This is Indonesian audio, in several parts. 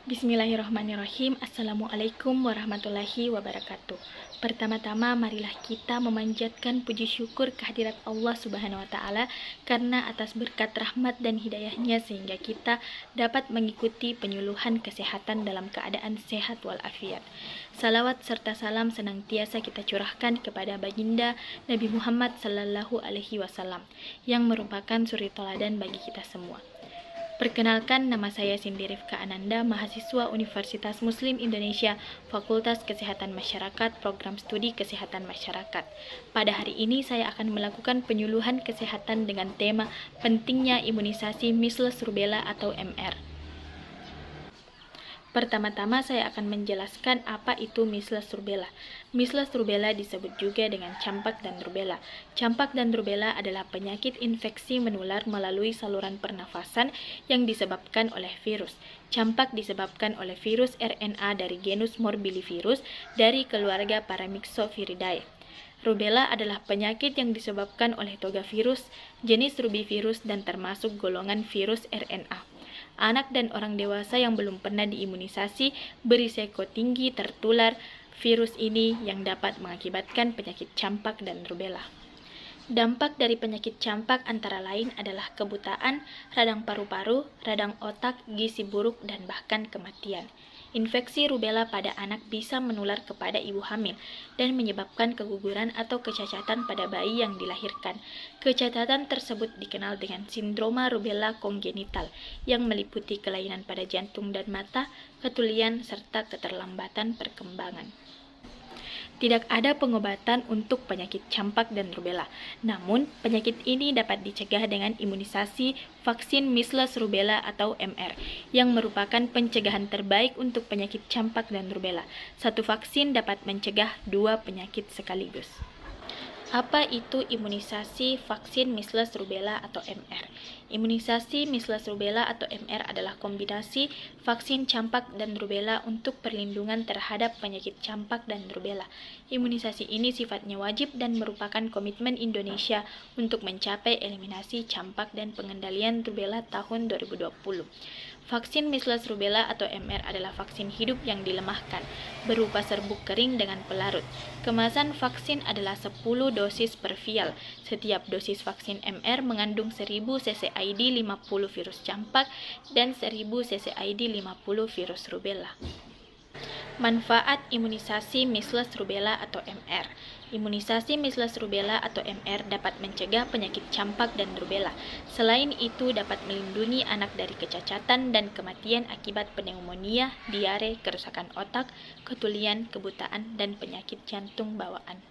Bismillahirrahmanirrahim. Assalamualaikum warahmatullahi wabarakatuh. Pertama-tama marilah kita memanjatkan puji syukur kehadirat Allah Subhanahu wa Ta'ala karena atas berkat rahmat dan hidayahnya sehingga kita dapat mengikuti penyuluhan kesehatan dalam keadaan sehat walafiat. Salawat serta salam senantiasa kita curahkan kepada baginda Nabi Muhammad Sallallahu Alaihi Wasallam yang merupakan suri teladan bagi kita semua. Perkenalkan, nama saya Cindy Rifka Ananda, mahasiswa Universitas Muslim Indonesia, Fakultas Kesehatan Masyarakat, Program Studi Kesehatan Masyarakat. Pada hari ini saya akan melakukan penyuluhan kesehatan dengan tema pentingnya imunisasi measles rubella atau MR. Pertama-tama saya akan menjelaskan apa itu measles rubella. Measles rubella disebut juga dengan campak dan rubella. Campak dan rubella adalah penyakit infeksi menular melalui saluran pernafasan yang disebabkan oleh virus. Campak disebabkan oleh virus RNA dari genus Morbillivirus dari keluarga Paramyxoviridae. Rubella adalah penyakit yang disebabkan oleh toga virus, jenis rubivirus dan termasuk golongan virus RNA. Anak dan orang dewasa yang belum pernah diimunisasi berisiko tinggi tertular virus ini yang dapat mengakibatkan penyakit campak dan rubella. Dampak dari penyakit campak antara lain adalah kebutaan, radang paru-paru, radang otak, gizi buruk, dan bahkan kematian. Infeksi rubella pada anak bisa menular kepada ibu hamil dan menyebabkan keguguran atau kecacatan pada bayi yang dilahirkan. Kecacatan tersebut dikenal dengan sindroma rubella kongenital yang meliputi kelainan pada jantung dan mata, ketulian, serta keterlambatan perkembangan. Tidak ada pengobatan untuk penyakit campak dan rubella. Namun, penyakit ini dapat dicegah dengan imunisasi vaksin measles rubella atau MR, yang merupakan pencegahan terbaik untuk penyakit campak dan rubella. Satu vaksin dapat mencegah dua penyakit sekaligus. Apa itu imunisasi vaksin measles rubella atau MR? Imunisasi measles rubella atau MR adalah kombinasi vaksin campak dan rubella untuk perlindungan terhadap penyakit campak dan rubella. Imunisasi ini sifatnya wajib dan merupakan komitmen Indonesia untuk mencapai eliminasi campak dan pengendalian rubella tahun 2020. Vaksin measles rubella atau MR adalah vaksin hidup yang dilemahkan, berupa serbuk kering dengan pelarut. Kemasan vaksin adalah 10 dosis per vial. Setiap dosis vaksin MR mengandung 1000 cc/ID 50 virus campak dan 1000 cc/ID 50 virus rubella. Manfaat imunisasi measles rubella atau MR. Imunisasi measles rubella atau MR dapat mencegah penyakit campak dan rubella. Selain itu dapat melindungi anak dari kecacatan dan kematian akibat pneumonia, diare, kerusakan otak, ketulian, kebutaan, dan penyakit jantung bawaan.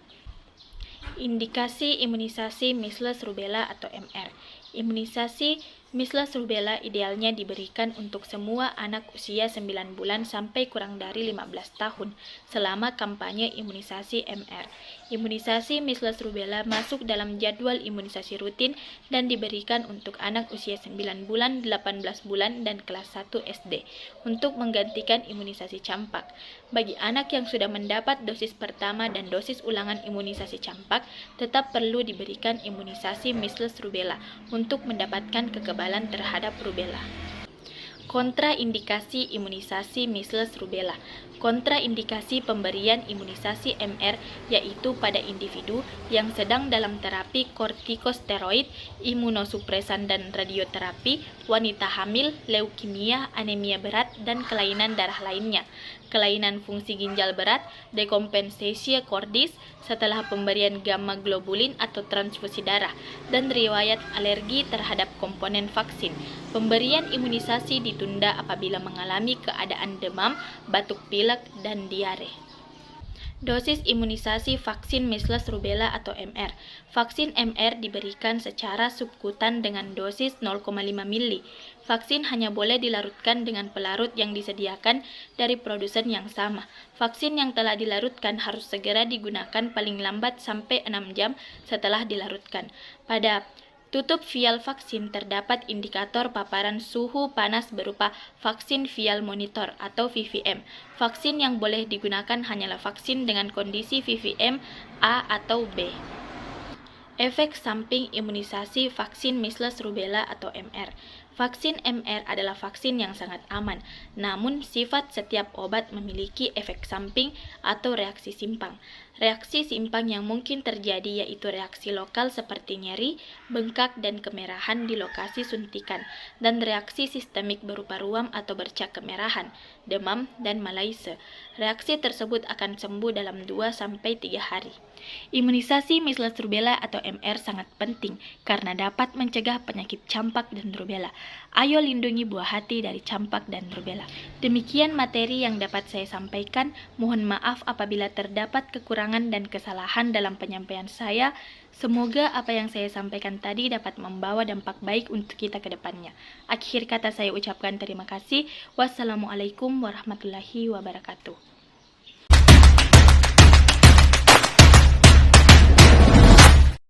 Indikasi imunisasi measles rubella atau MR. Imunisasi measles rubella idealnya diberikan untuk semua anak usia 9 bulan sampai kurang dari 15 tahun selama kampanye imunisasi MR. Imunisasi measles rubella masuk dalam jadwal imunisasi rutin dan diberikan untuk anak usia 9 bulan, 18 bulan, dan kelas 1 SD untuk menggantikan imunisasi campak. Bagi anak yang sudah mendapat dosis pertama dan dosis ulangan imunisasi campak, tetap perlu diberikan imunisasi measles rubella untuk mendapatkan kekebalan terhadap rubella. Kontraindikasi imunisasi measles rubella. Kontraindikasi pemberian imunisasi MR yaitu pada individu yang sedang dalam terapi kortikosteroid, imunosupresan dan radioterapi, wanita hamil, leukemia, anemia berat, dan kelainan darah lainnya, kelainan fungsi ginjal berat, dekompensasia cordis setelah pemberian gamma globulin atau transfusi darah, dan riwayat alergi terhadap komponen vaksin. Pemberian imunisasi ditunda apabila mengalami keadaan demam, batuk pilek, dan diare. Dosis imunisasi vaksin measles rubella atau MR. Vaksin MR diberikan secara subkutan dengan dosis 0,5 ml. Vaksin hanya boleh dilarutkan dengan pelarut yang disediakan dari produsen yang sama. Vaksin yang telah dilarutkan harus segera digunakan paling lambat sampai 6 jam setelah dilarutkan. Pada tutup vial vaksin terdapat indikator paparan suhu panas berupa vaksin vial monitor atau VVM. Vaksin yang boleh digunakan hanyalah vaksin dengan kondisi VVM A atau B. Efek samping imunisasi vaksin measles rubella atau MR. Vaksin MR adalah vaksin yang sangat aman, namun sifat setiap obat memiliki efek samping atau reaksi simpang. Reaksi simpang yang mungkin terjadi yaitu reaksi lokal seperti nyeri, bengkak, dan kemerahan di lokasi suntikan, dan reaksi sistemik berupa ruam atau bercak kemerahan, demam, dan malaise. Reaksi tersebut akan sembuh dalam 2-3 hari. Imunisasi measles rubella atau MR sangat penting karena dapat mencegah penyakit campak dan rubella. Ayo lindungi buah hati dari campak dan rubella. Demikian materi yang dapat saya sampaikan. Mohon maaf apabila terdapat kekurangan dan kesalahan dalam penyampaian saya. Semoga apa yang saya sampaikan tadi dapat membawa dampak baik untuk kita ke depannya. Akhir kata saya ucapkan terima kasih. Wassalamualaikum warahmatullahi wabarakatuh.